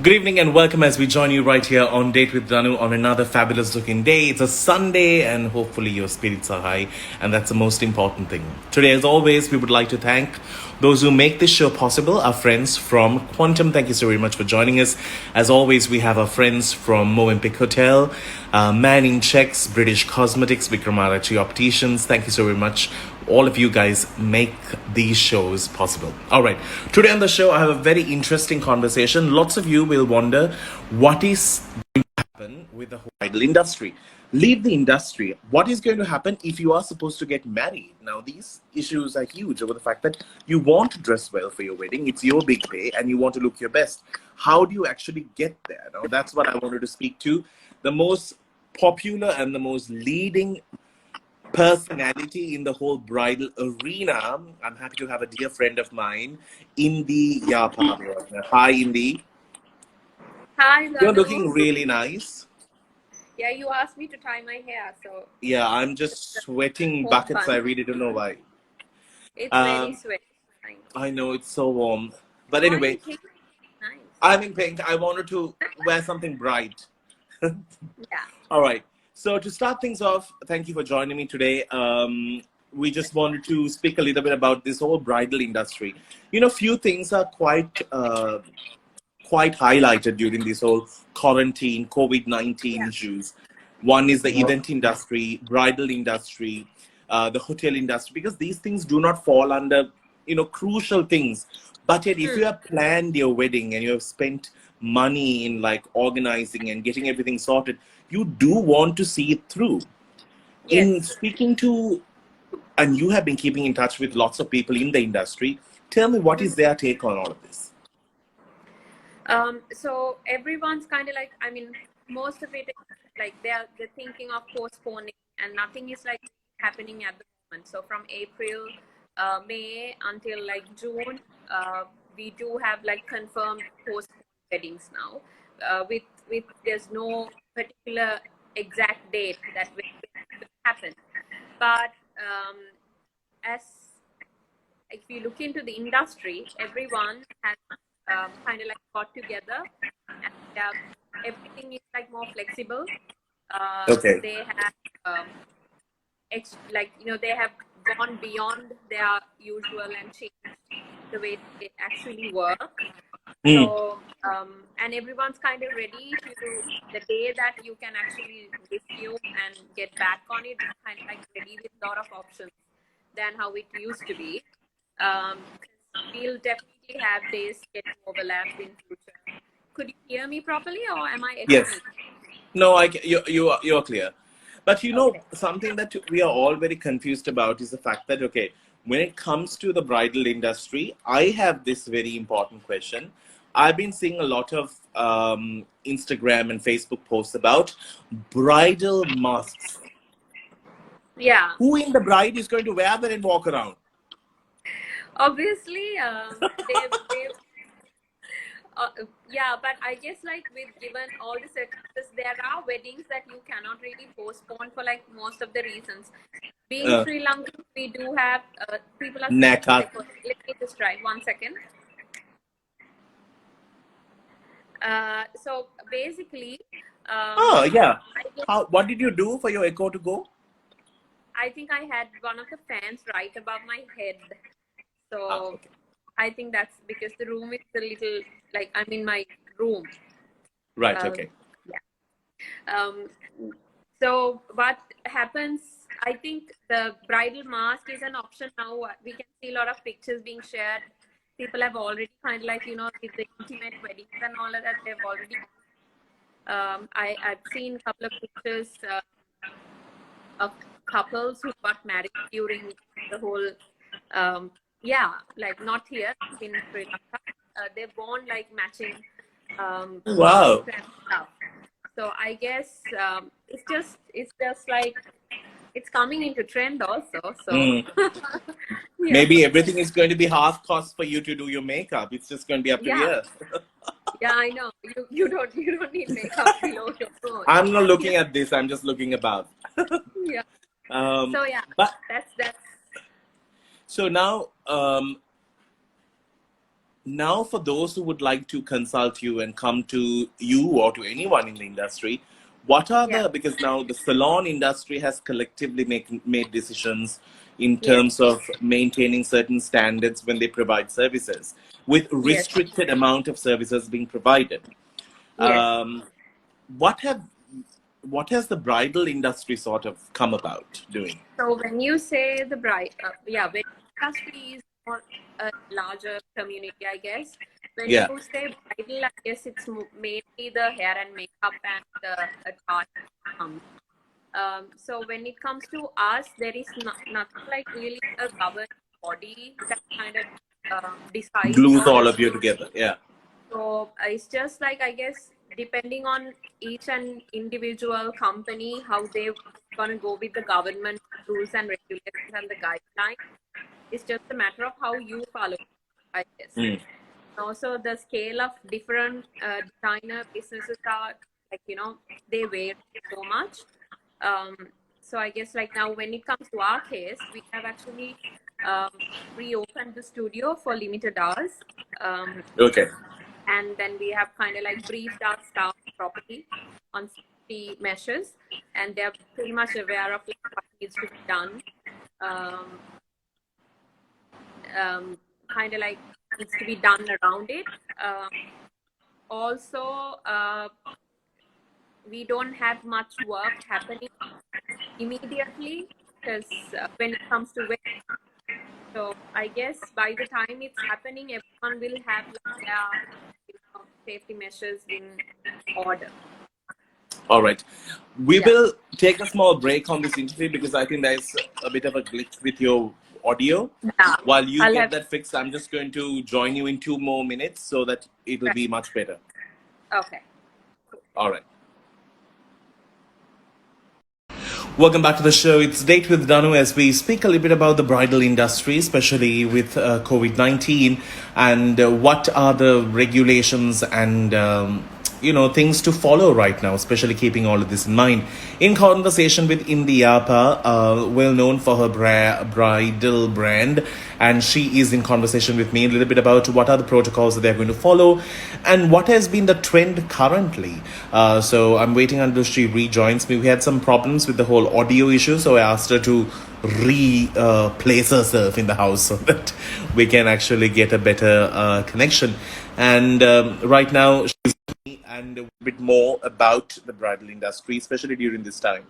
Good evening and welcome as we join you right here on Date with Danu on another fabulous looking day. It's a Sunday and hopefully your spirits are high, and that's the most important thing. Today, as always, we would like to thank those who make this show possible, our friends from Quantum. Thank you so very much for joining us. As always, we have our friends from Movenpick Hotel, Manning Checks, British Cosmetics, Vikramarachi Opticians. Thank you so very much. All of you guys make these shows possible. All right. Today on the show, I have a very interesting conversation. Lots of you will wonder what is going to happen with the whole bridal industry. Leave the industry. What is going to happen if you are supposed to get married? Now, these issues are huge over the fact that you want to dress well for your wedding. It's your big day and you want to look your best. How do you actually get there? Now, that's what I wanted to speak to. The most popular and the most leading personality in the whole bridal arena. I'm happy to have a dear friend of mine, Indi Yapara. Hi, Indi. Hi, You're Danu. looking really nice. Yeah, you asked me to tie my hair, so Yeah, I'm just sweating buckets. I really don't know why. it's very Um, sweaty. I know it's so warm. But Why in anyway, pink? Nice. I'm in pink. I wanted to wear something bright. Yeah. All right. So to start things off, thank you for joining me today. We just wanted to speak a little bit about this whole bridal industry. You know, few things are quite highlighted during this whole quarantine, COVID-19 Yeah. issues. One is the event industry, bridal industry, the hotel industry, because these things do not fall under, crucial things. But yet, if you have planned your wedding and you have spent money in like organizing and getting everything sorted, you do want to see it through. In Yes. speaking to, and you have been keeping in touch with lots of people in the industry, tell me what is their take on all of this? So everyone's kind of like, I mean, most of it is like they're thinking of postponing, and nothing is like happening at the moment. So from April, May until like June, we do have like confirmed postponed weddings now. With there's no particular exact date that will happen, but as if you look into the industry, everyone has kind of like got together, and everything is like more flexible. Okay. They have they have gone beyond their usual and changed the way they actually work. So and everyone's kind of ready to the day that you can actually resume and get back on it. Kind of like ready with a lot of options than how it used to be. We'll definitely have days getting overlapped in future. Could you hear me properly, or am I Yes. echoing? No, you're clear. But Okay. something that we are all very confused about is the fact that, okay, when it comes to the bridal industry, I have this very important question. I've been seeing a lot of Instagram and Facebook posts about bridal masks. Yeah. Who in the bride is going to wear that and walk around? Obviously, they've yeah, but I guess like with given all the circumstances, there are weddings that you cannot really postpone for like most of the reasons. Being Uh, Sri Lankan, we do have people are Nekat. let me just try 1 second. So basically, Oh, yeah. I guess What did you do for your echo to go? I think I had one of the fans right above my head. So Okay. I think that's because the room is a little like I'm in my room. Right, okay. Yeah. So what happens? I think the bridal mask is an option now. We can see a lot of pictures being shared. People have already kind of like with the intimate weddings and all of that. They've already. I've seen a couple of pictures of couples who got married during the whole like not here in Sri Lanka. They've worn like matching Wow. masks and stuff. So I guess it's just like it's coming into trend also. So yeah, Maybe everything is going to be half cost for you to do your makeup. It's just going to be up to yeah, you. I know. You don't need makeup below your phone. I'm not looking at this. I'm just looking above. Yeah. Um, So yeah, but that's so now, now for those who would like to consult you and come to you or to anyone in the industry, what are Yeah. because now the salon industry has collectively made decisions in Yes. terms of maintaining certain standards when they provide services, with Yes. restricted amount of services being provided. Yes. Um, what have what has the bridal industry sort of come about doing? So when you say the when industry is more a larger community, I guess. When Yeah. you say bridal, I guess it's mainly the hair and makeup and the attire. So when it comes to us, there is nothing like really a governing body that kind of decides Glues on all us. of you together. Yeah. So it's just like, I guess, depending on each and individual company, how they're gonna go with the government rules and regulations and the guidelines. It's just a matter of how you follow, I guess. Mm. Also, the scale of different designer businesses are like, they vary so much. So I guess like now when it comes to our case, we have actually reopened the studio for limited hours. Okay. And then we have kind of like briefed our staff properly on safety measures, and they're pretty much aware of like what needs to be done. Kind of like needs to be done around it. Also, we don't have much work happening immediately because when it comes to weddings. So I guess by the time it's happening, everyone will have like their safety measures in order. All right. We Yeah. will take a small break on this interview because I think there's a bit of a glitch with your audio. Yeah. While you I'll get have that fixed, I'm just going to join you in 2 more minutes so that it'll be much better. Okay. All right. Welcome back to the show. It's Date with Danu as we speak a little bit about the bridal industry, especially with COVID-19, and what are the regulations and things to follow right now, especially keeping all of this in mind. In conversation with Indi Yapa, well known for her bridal brand, and she is in conversation with me a little bit about what are the protocols that they're going to follow and what has been the trend currently. So I'm waiting until she rejoins me. We had some problems with the whole audio issue, so I asked her to place herself in the house so that we can actually get a better connection. And right now she's and a bit more about the bridal industry, especially during this time.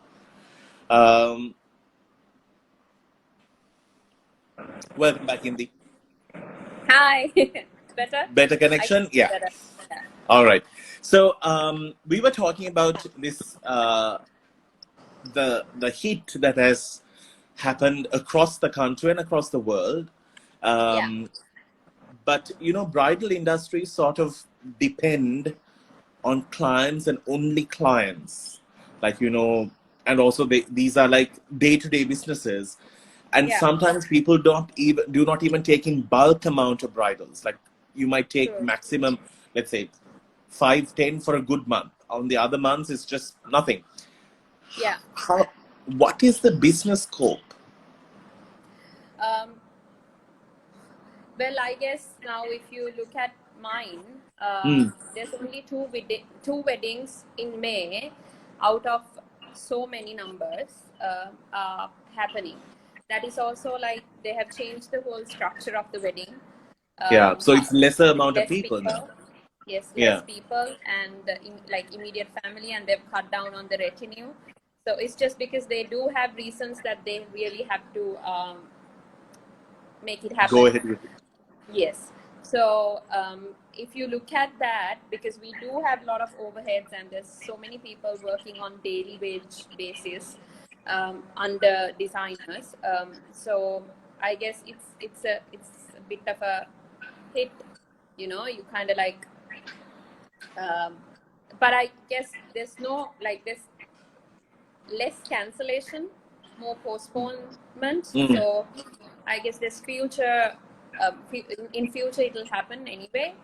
Welcome back, Indi. Hi. Better? Better connection? Yeah. Better. Yeah. All right. So we were talking about this, the heat that has happened across the country and across the world. But bridal industries sort of depend on clients and only clients, like and also these are like day-to-day businesses, and sometimes people do not even take in bulk amount of bridals. Like you might take maximum, let's say 5-10 for a good month. On the other months it's just nothing. What is the business scope? Well, I guess now if you look at mine, there's only two weddings in May out of so many numbers are happening. That is also like they have changed the whole structure of the wedding. So it's lesser amount of people now. Yes, less people and like immediate family, and they've cut down on the retinue. So it's just because they do have reasons that they really have to make it happen. Go ahead with it. Yes. So if you look at that, because we do have a lot of overheads and there's so many people working on daily wage basis under designers. So I guess it's a bit of a hit, you kind of like, but I guess there's less cancellation, more postponement. So I guess there's in future it will happen anyway.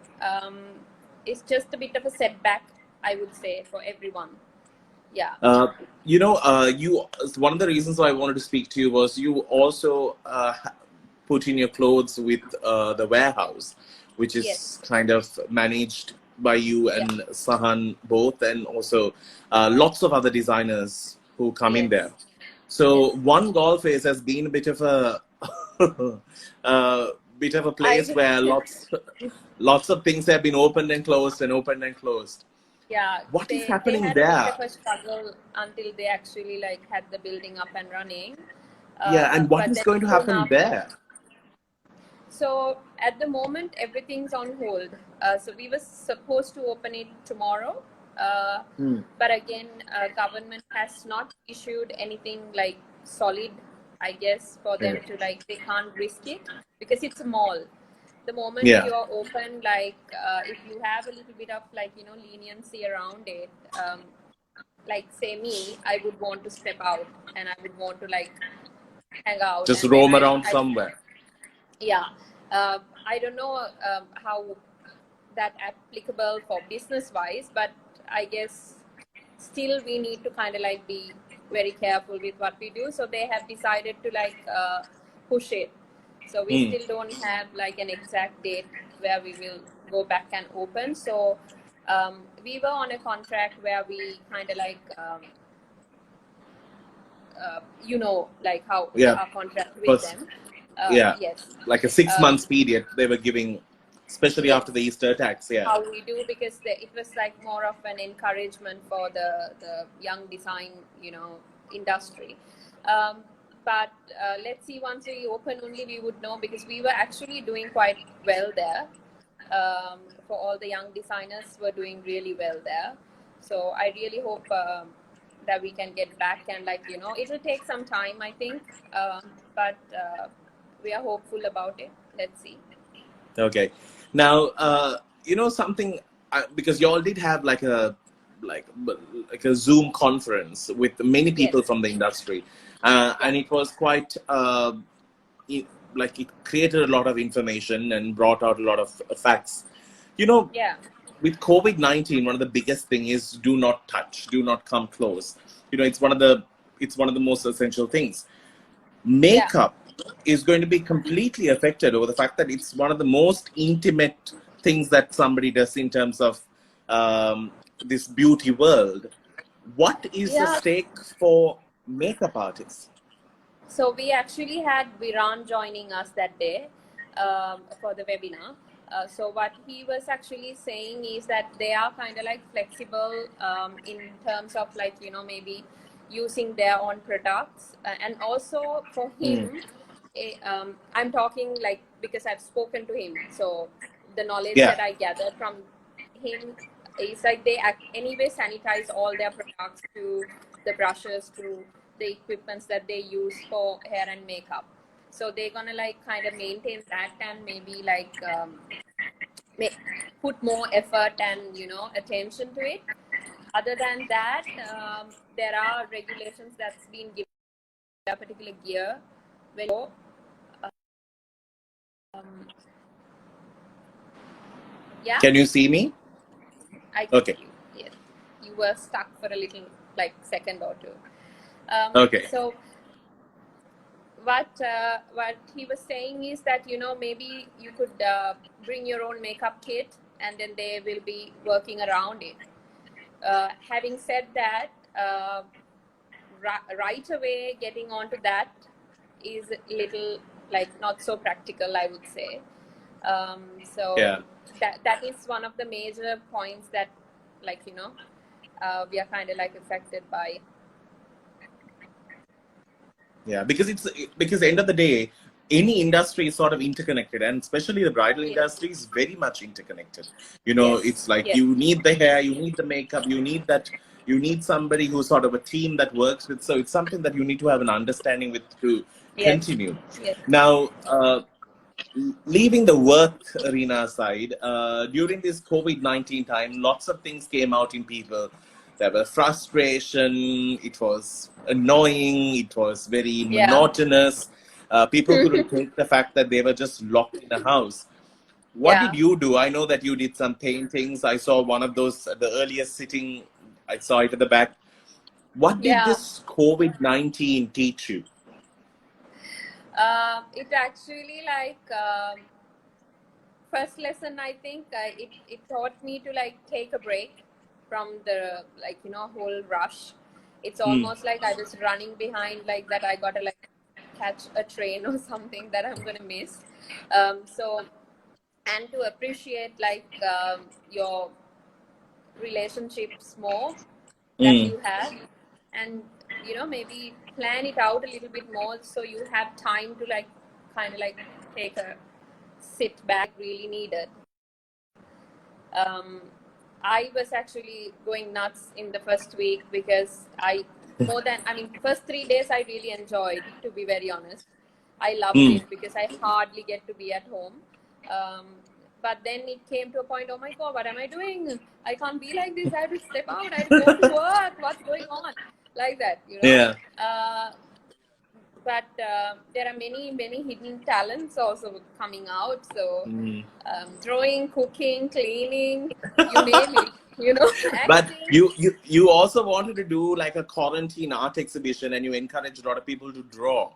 It's just a bit of a setback, I would say, for everyone. One of the reasons why I wanted to speak to you was you also put in your clothes with the warehouse, which Yes. is kind of managed by you Yeah. and Sahan both, and also lots of other designers who come in Yes. there. So Yes. One Golf Face has been a bit of a bit of a place I where lots of things have been opened and closed and opened and closed. Yeah, What is they happening had a bit there? of a struggle until they actually like had the building up and running. Yeah, and what But is then going to soon happen after, there? so at the moment everything's on hold. So we were supposed to open it tomorrow, Hmm. but again, government has not issued anything like solid, I guess, for them Yeah. to like they can't risk it because it's a mall. The moment Yeah. you're open, like if you have a little bit of like leniency around it, like say me, I would want to step out and I would want to like hang out, Just and then roam around I somewhere. yeah, I don't know how that applicable for business wise, but I guess still we need to kind of like be very careful with what we do. So they have decided to like push it. So we Hmm. still don't have like an exact date where we will go back and open. So we were on a contract where we kind of like like how Yeah. our contract with First, them. yeah, Yes. like a 6 months Um, period they were giving, especially after the yes. Easter attacks. Yeah. How we do, because it was like more of an encouragement for the young design industry. But let's see, once we open only we would know, because we were actually doing quite well there. For all the young designers were doing really well there. So I really hope that we can get back, and like it'll take some time, I think, but we are hopeful about it. Let's see. Okay. Now, something, because you all did have like like a Zoom conference with many Yes. people from the industry, and it was quite it, like it created a lot of information and brought out a lot of facts. Yeah. With COVID-19, one of the biggest thing is do not touch, do not come close. It's one of the most essential things. Yeah. Makeup is going to be completely affected over the fact that it's one of the most intimate things that somebody does in terms of this beauty world. What is the Yeah. stake for makeup artists? So we actually had Viran joining us that day for the webinar. So what he was actually saying is that they are kind of like flexible in terms of like maybe using their own products, and also for Mm. him, I'm talking like because I've spoken to him. So the knowledge Yeah. that I gathered from him is like they anyway sanitize all their products, to the brushes, to the equipments that they use for hair and makeup. So they're gonna like kind of maintain that, and maybe like put more effort and attention to it. Other than that, there are regulations that's been given a particular gear when yeah, Can you see me? I can Okay. see you. Yes, you were stuck for a little like second or two. Okay. So what he was saying is that maybe you could bring your own makeup kit, and then they will be working around it. Having said that, right away getting onto that is a little like not so practical, I would say. So Yeah. that is one of the major points that like we are kind of like affected by. Yeah, because because end of the day, any industry is sort of interconnected, and especially the bridal Yes. industry is very much interconnected. Yes. It's like Yes. you need the hair, you need the makeup, you need somebody who's sort of a team that works with. So it's something that you need to have an understanding with to Yes. continue. Yes. Now, leaving the work arena aside, during this COVID-19 time, lots of things came out in people. There was frustration, it was annoying, it was very Yeah. monotonous. People couldn't take the fact that they were just locked in a house. What Yeah. did you do? I know that you did some paintings. I saw one of those, the earliest sitting, I saw it at the back. What did Yeah. this COVID-19 teach you? It actually like first lesson, I think it taught me to like take a break from the like whole rush. It's almost like I was running behind like that. I gotta like catch a train or something that I'm gonna miss. So and to appreciate like your relationships more that you have, and maybe plan it out a little bit more so you have time to like kind of like take a sit back really needed. I was actually going nuts in the first week because first 3 days I really enjoyed, to be very honest. I loved it because I hardly get to be at home. But then it came to a point, oh my God, what am I doing? I can't be like this. I have to step out. I have to go to work. What's going on? Like that, Yeah. But there are many hidden talents also coming out. So drawing, cooking, cleaning, you name it. But Acting. you also wanted to do like a quarantine art exhibition, and you encouraged a lot of people to draw.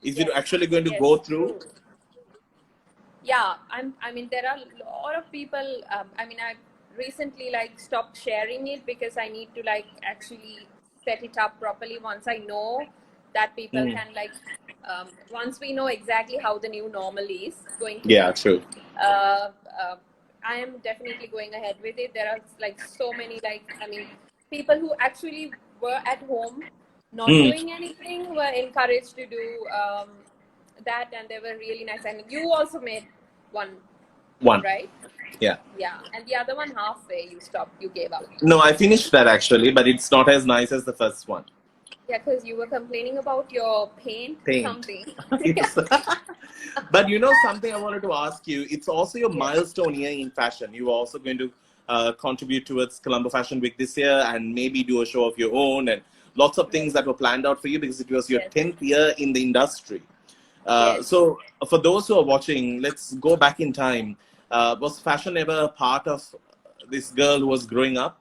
Is it actually going to go through? True. Yeah, I mean, there are a lot of people. I recently like stopped sharing it because I need to like actually set it up properly once I know that people can like once we know exactly how the new normal is going to Yeah, be. true. I am definitely going ahead with it. There are like so many people who actually were at home not doing anything were encouraged to do that, and they were really nice. And you also made one, right? Yeah. And the other one halfway you stopped, you gave up. No, I finished that actually, but it's not as nice as the first one. Yeah, because you were complaining about your paint. Something. Yes. But something I wanted to ask you, it's also your milestone year in fashion. You're also going to contribute towards Colombo Fashion Week this year and maybe do a show of your own and lots of things that were planned out for you because it was your 10th year in the industry. So for those who are watching, let's go back in time. Was fashion ever a part of this girl who was growing up?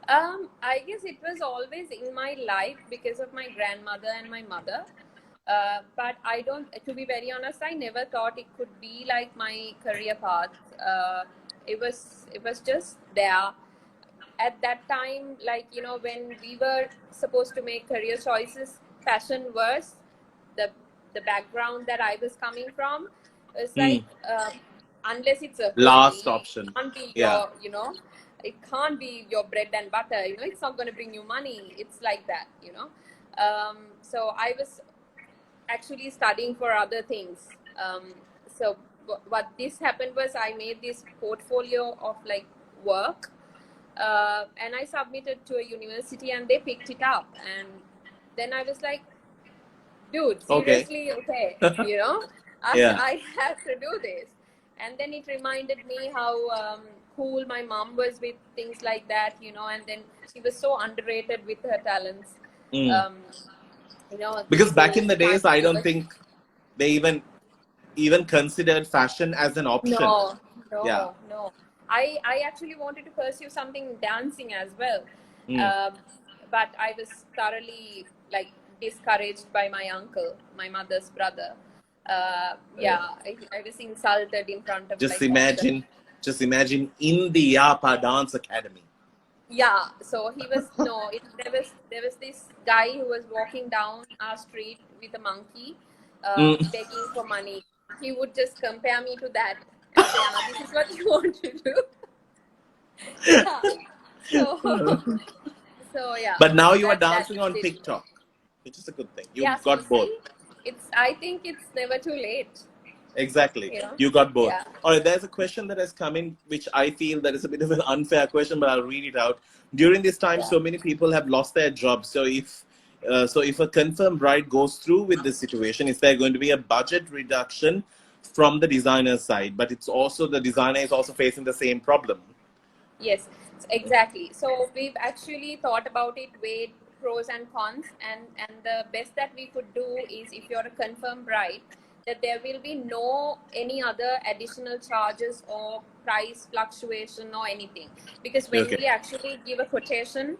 I guess it was always in my life because of my grandmother and my mother. But I don't, to be very honest, I never thought it could be like my career path. It was just there. At that time, like, when we were supposed to make career choices, fashion was the background that I was coming from. It's like, unless it's a Last hobby, option. it can't be Yeah. your, it can't be your bread and butter, it's not going to bring you money. It's like that, so I was actually studying for other things. So what this happened was I made this portfolio of like work, and I submitted to a university and they picked it up, and then I was like, dude, seriously, okay, I have to do this. And then it reminded me how cool my mom was with things like that, and then she was so underrated with her talents. Because back in the days, I don't think they even considered fashion as an option. No. I actually wanted to pursue something dancing as well, but I was thoroughly like discouraged by my uncle, my mother's brother. I was insulted in front of just imagine in the Yapa Dance Academy. Yeah, so he was there was this guy who was walking down our street with a monkey, begging for money. He would just compare me to that and say, this is what you want to do. So yeah. But now you are dancing on TikTok, which is a good thing. You've got both. I think it's never too late. Exactly. You got both. All right, there's a question that has come in, which I feel that is a bit of an unfair question, but I'll read it out. During this time, so many people have lost their jobs. So if a confirmed bride goes through with this situation, is there going to be a budget reduction from the designer side? But it's also the designer is also facing the same problem. Yes, exactly. So we've actually thought about it, weighed pros and cons, and the best that we could do is, if you're a confirmed bride, that there will be no any other additional charges or price fluctuation or anything. Because when we actually give a quotation,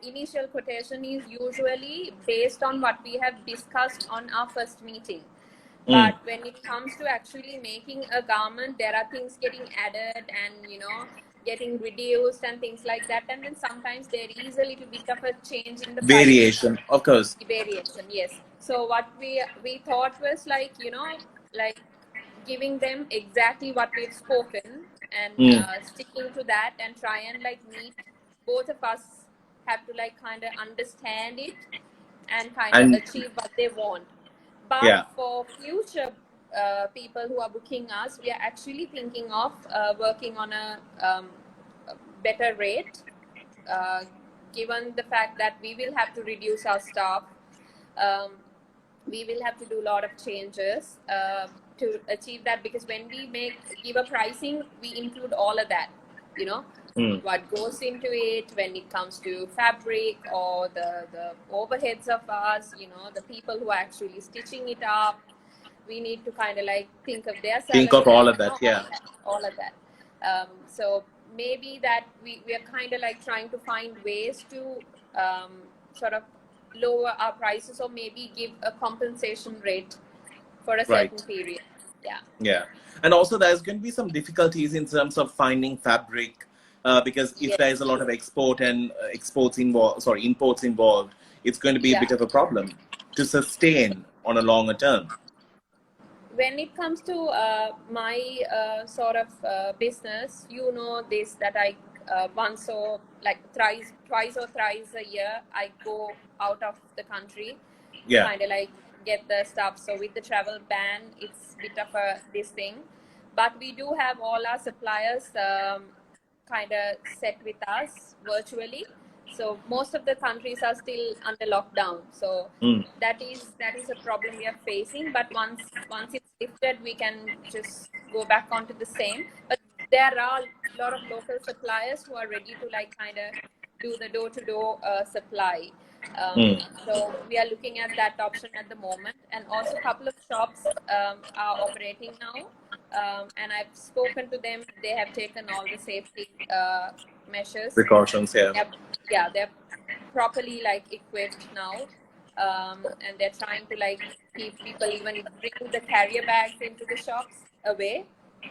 initial quotation is usually based on what we have discussed on our first meeting. But when it comes to actually making a garment, there are things getting added and, you know, getting reduced and things like that. And then sometimes there is a little bit of a change in the pricing. Variation, of course. Variation, yes. So what we thought was like, you know, like giving them exactly what we've spoken and sticking to that and try and like meet, both of us have to like kind of understand it and kind of And achieve what they want. But yeah, for future people who are booking us, we are actually thinking of working on a better rate, uh, given the fact that we will have to reduce our staff. Um, we will have to do a lot of changes to achieve that, because when we give a pricing, we include all of that, you know, what goes into it when it comes to fabric or the overheads of us, you know, the people who are actually stitching it up. We need to kind of like think of their think of salary, all of you that. know, Yeah. all of that. So maybe that we are kind of like trying to find ways to sort of lower our prices, or maybe give a compensation rate for a certain Right. period. Yeah. Yeah. And also, there's going to be some difficulties in terms of finding fabric, because if Yes. there's a lot of export and exports involved, sorry, imports involved, it's going to be a Yeah. bit of a problem to sustain on a longer term. When it comes to my sort of business, you know this, that I once or like twice or thrice a year, I go out of the country to Yeah. kind of like get the stuff. So with the travel ban, it's a bit of a this thing, but we do have all our suppliers kind of set with us virtually. So most of the countries are still under lockdown. So that is a problem we are facing. But once it's lifted, we can just go back onto the same. But there are a lot of local suppliers who are ready to like kind of do the door-to-door supply. So we are looking at that option at the moment, and also a couple of shops are operating now. And I've spoken to them. They have taken all the safety measures. Precautions. Yeah. They're properly like equipped now, and they're trying to like keep people, even bring the carrier bags into the shops away.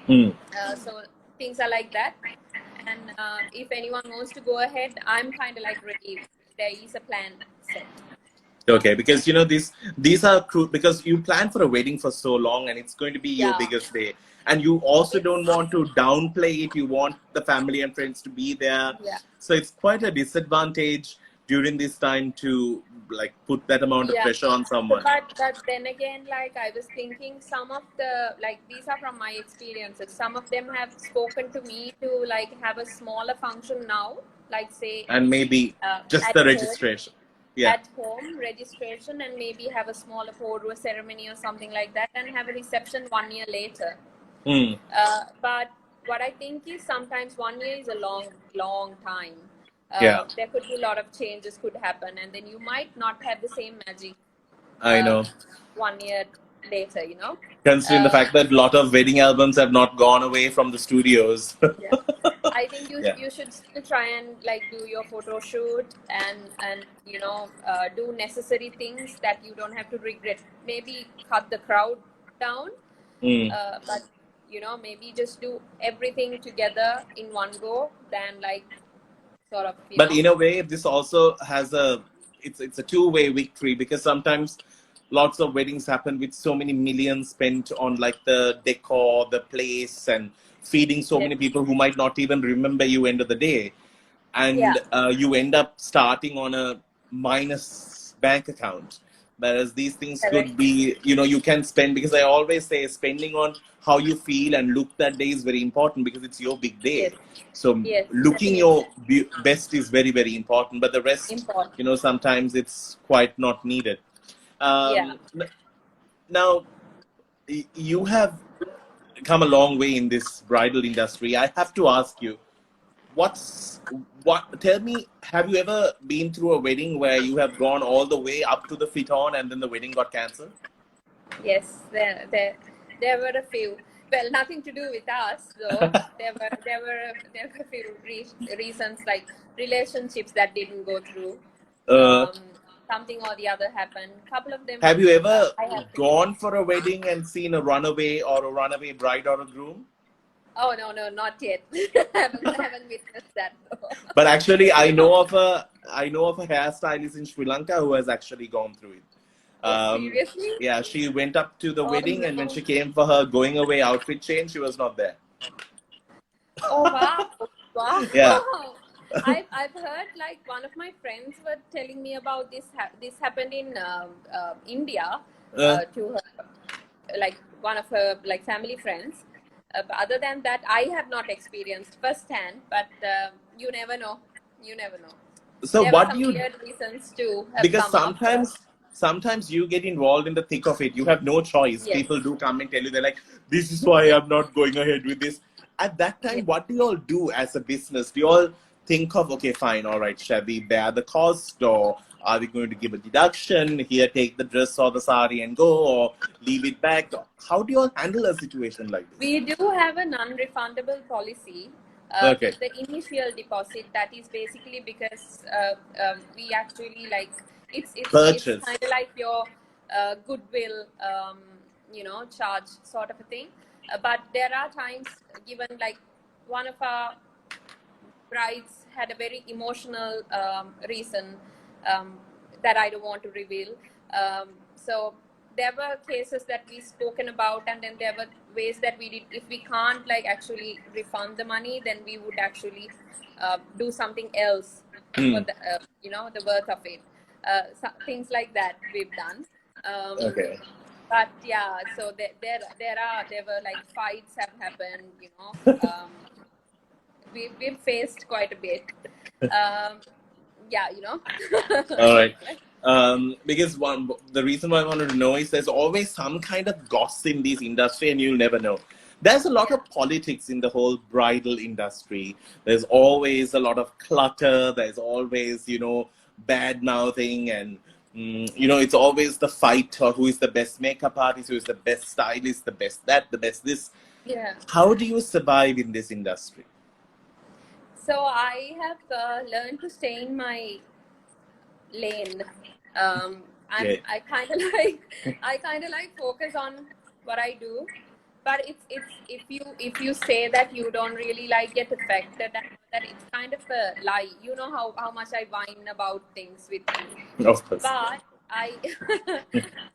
So things are like that. And if anyone wants to go ahead, I'm kind of like ready. There is a plan set. Okay, because you know these are because you plan for a wedding for so long, and it's going to be your biggest day, and you also don't want to downplay it. You want the family and friends to be there, so it's quite a disadvantage during this time to like put that amount of pressure on someone. But then again, like I was thinking, some of the like these are from my experiences. Some of them have spoken to me to like have a smaller function now, like say, and maybe just at the home. registration. Yeah. At home registration, and maybe have a smaller Porua ceremony or something like that, and have a reception 1 year later. But what I think is sometimes 1 year is a long time. There could be a lot of changes could happen, and then you might not have the same magic. I know. 1 year later, you know. Considering the fact that a lot of wedding albums have not gone away from the studios. I think you should still try and like do your photo shoot and you know do necessary things that you don't have to regret. Maybe cut the crowd down, but you know, maybe just do everything together in one go than like sort of. But in a way, this also has it's a two-way victory, because sometimes lots of weddings happen with so many millions spent on like the decor, the place, and feeding so many people who might not even remember you end of the day, and you end up starting on a minus bank account. Whereas these things could be, you know, you can spend, because I always say spending on how you feel and look that day is very important, because it's your big day. So looking your best is very, very important. But the rest, you know, sometimes it's quite not needed. Now, you have come a long way in this bridal industry. I have to ask you, tell me, have you ever been through a wedding where you have gone all the way up to the fit on and then the wedding got cancelled? Yes, there were a few. Well, nothing to do with us though. there were a few reasons, like relationships that didn't go through. something or the other happened. Couple of them. Have you ever I have gone for a wedding and seen a runaway or a runaway bride or a groom? Oh no, not yet. haven't witnessed that though. But actually, I know of a hairstylist in Sri Lanka who has actually gone through it. Seriously? Yeah, she went up to the Oh, wedding, and when no. she came for her going away outfit change, she was not there. Oh wow! Wow! Yeah. I've heard, like, one of my friends were telling me about this. This happened in India to her, like one of her like family friends. But other than that, I have not experienced firsthand. But you never know. You never know. So There were what some do you? weird reasons too have Because come up. sometimes you get involved in the thick of it. You have no choice. Yes. People do come and tell you, they're like, this is why I'm not going ahead with this. At that time, Yes. what do you all do as a business? Do you all think of, okay, fine, all right, shall we bear the cost, or are we going to give a deduction here, take the dress or the sari and go, or leave it back? How do you all handle a situation like this? We do have a non-refundable policy Okay. with the initial deposit. That is basically because we actually, like, it's Purchase. kind of like your goodwill, charge sort of a thing. But there are times, given like one of our brides had a very emotional reason that I don't want to reveal. So there were cases that we spoken about, and then there were ways that we did. If we can't like actually refund the money, then we would actually do something else for the the worth of it. Things like that we've done. Okay. But yeah, so there were like fights have happened. We've faced quite a bit. Yeah, All right. Because the reason why I wanted to know is there's always some kind of gossip in this industry, and you'll never know. There's a lot of politics in the whole bridal industry. There's always a lot of clutter. There's always, bad mouthing, and it's always the fight or who is the best makeup artist, who is the best stylist, the best that, the best this. Yeah. How do you survive in this industry? So I have learned to stay in my lane. I kind of like focus on what I do, but it's if you say that you don't really like get affected, and that it's kind of a lie. You know how much I whine about things with you, Of course. but I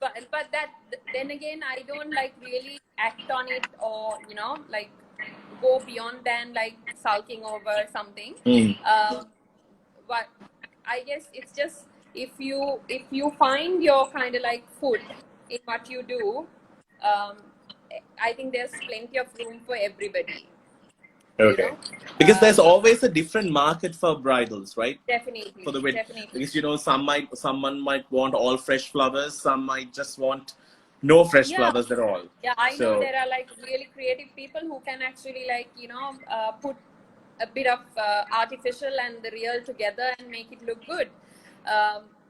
but that then again I don't like really act on it, or like go beyond than like sulking over something. But I guess it's just if you find your kind of like foot in what you do, I think there's plenty of room for everybody. Okay. Because there's always a different market for bridals, right? Definitely. For the wedding. Definitely. Because someone might want all fresh flowers, some might just want no fresh flowers at all. Yeah, I know there are like really creative people who can actually like put a bit of artificial and the real together and make it look good.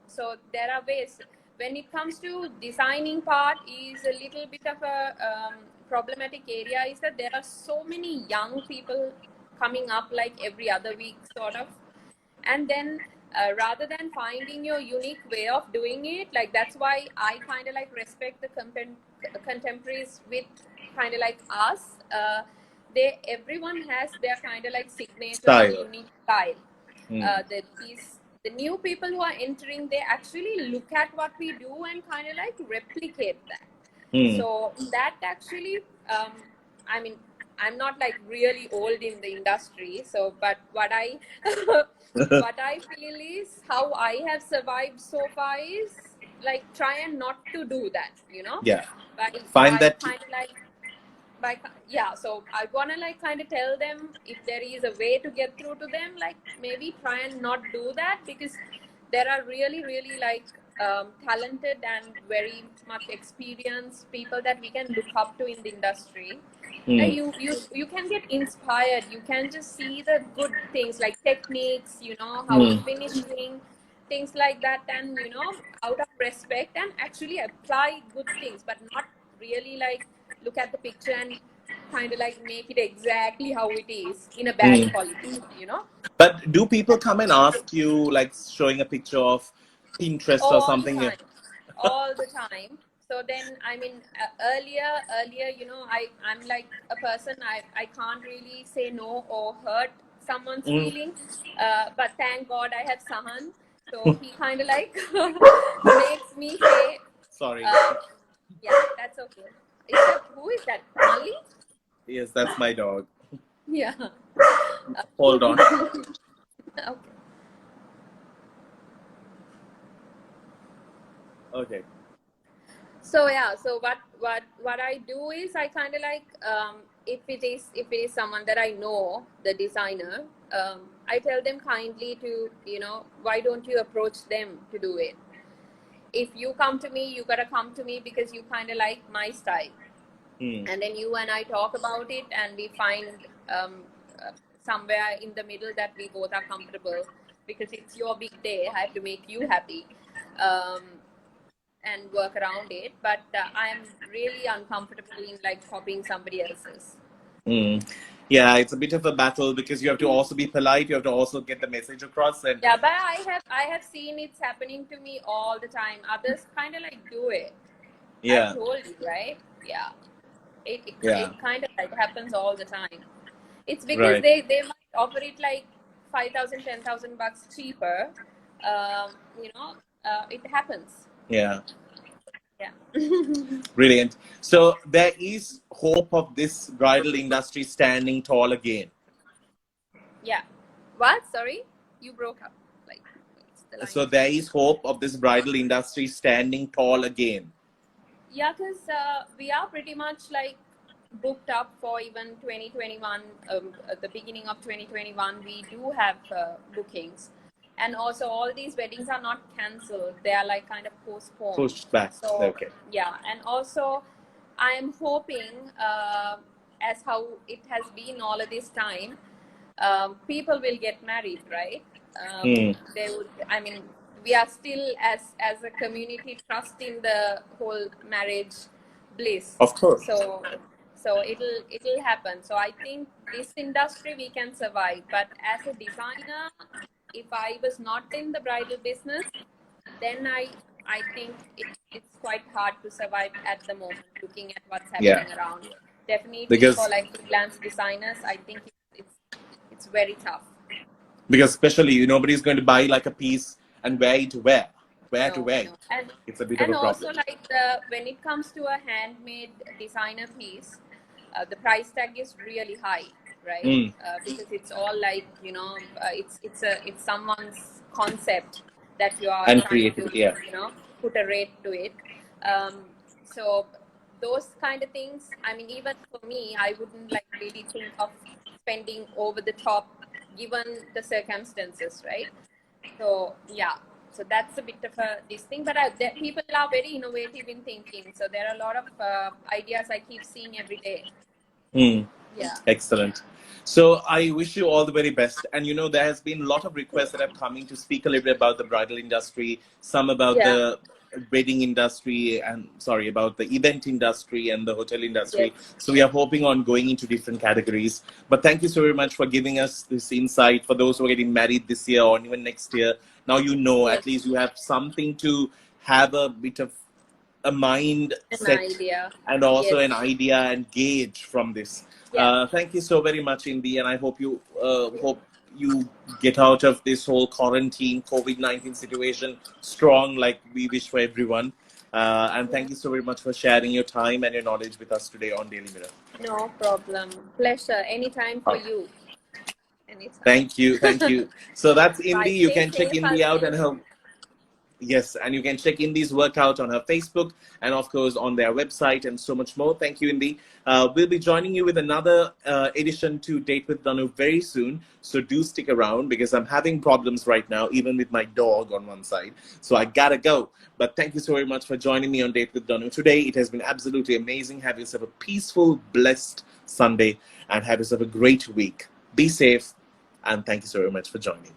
So there are ways. When it comes to designing part, is a little bit of a problematic area. Is that there are so many young people coming up like every other week, sort of, and then. Rather than finding your unique way of doing it, like that's why I kind of like respect the contemporaries with kind of like us. Everyone has their kind of like signature unique style. The new people who are entering, they actually look at what we do and kind of like replicate that. So that actually, I mean, I'm not like really old in the industry, so but what I what I feel is how I have survived so far is like try and not to do that, Yeah. But Find that kind of like so I wanna like kind of tell them if there is a way to get through to them, like maybe try and not do that, because there are really like talented and very much experienced people that we can look up to in the industry. You can get inspired. You can just see the good things like techniques, how finishing, things like that, and out of respect and actually apply good things, but not really like look at the picture and kind of like make it exactly how it is in a bad quality, But do people come and ask you, like showing a picture of Pinterest Oh, or all the something. time, all the time. So then, I mean, earlier, you know, I'm like a person, I can't really say no or hurt someone's Mm. feeling. But thank God I have Sahan. So he kind of like makes me say, Sorry. yeah, that's okay. Who is that? Molly? Yes, that's my dog. Yeah. Hold on. Okay. Okay. So yeah, so what I do is I kind of like if it is someone that I know, the designer, I tell them kindly to, you know, why don't you approach them to do it? If you come to me, you gotta come to me because you kind of like my style, and then you and I talk about it, and we find somewhere in the middle that we both are comfortable, because it's your big day. I have to make you happy. And work around it, but I'm really uncomfortable in like copying somebody else's. Yeah, it's a bit of a battle because you have to also be polite. You have to also get the message across. And Yeah, but I have seen it's happening to me all the time. Others kind of like do it. yeah, I told you, right? Yeah, yeah, it kind of like happens all the time. It's because right. they might offer it like 5,000, 10,000 bucks cheaper. You know, it happens. Yeah, Yeah. brilliant. So there is hope of this bridal industry standing tall again. Yeah. What? Sorry, you broke up. Like, the line. So there is hope of this bridal industry standing tall again. Yeah, because we are pretty much like booked up for even 2021, at the beginning of 2021. We do have bookings. And also, all these weddings are not cancelled, they are like kind of postponed. Pushed back. So, Okay. yeah. And also, I am hoping, as how it has been all of this time, people will get married, right? They would, I mean, we are still as a community trusting the whole marriage bliss. Of course. So it'll happen. So I think this industry we can survive. But as a designer, if I was not in the bridal business, then I think it's quite hard to survive at the moment, looking at what's happening around. Definitely Because- for like freelance designers, I think it's very tough. Because especially nobody's going to buy like a piece and wear it to wear. Where to wear it. And it's a bit of a problem. also like when it comes to a handmade designer piece, the price tag is really high, right? Because it's all like, you know, it's someone's concept that you are And trying creative, to, yeah. you know, put a rate to it. So those kind of things, I mean, even for me, I wouldn't like really think of spending over the top given the circumstances, right? So yeah, so that's a bit of this thing, but people are very innovative in thinking, so there are a lot of ideas I keep seeing every day. Yeah. Excellent. So I wish you all the very best. And you know, there has been a lot of requests that have come in to speak a little bit about the bridal industry, some about the wedding industry, and about the event industry and the hotel industry. Yes. So we are hoping on going into different categories. But thank you so very much for giving us this insight. For those who are getting married this year or even next year, now you know, at least you have something to have a bit of a mind set and also an idea and gauge from this. Thank you so very much, Indi, and I hope you get out of this whole quarantine COVID-19 situation strong, like we wish for everyone. And thank you so very much for sharing your time and your knowledge with us today on Daily Mirror. No problem. Pleasure. Anytime for you. Anytime. Thank you. Thank you. So that's Indi. Right. You Stay can check safe, Indi out and Alvin. her. Yes, and you can check Indi's workout on her Facebook and, of course, on their website and so much more. Thank you, Indi. We'll be joining you with another edition to Date with Danu very soon. So do stick around because I'm having problems right now, even with my dog on one side. So I gotta go. But thank you so very much for joining me on Date with Danu today. It has been absolutely amazing. Have yourself a peaceful, blessed Sunday and have yourself a great week. Be safe, and thank you so very much for joining.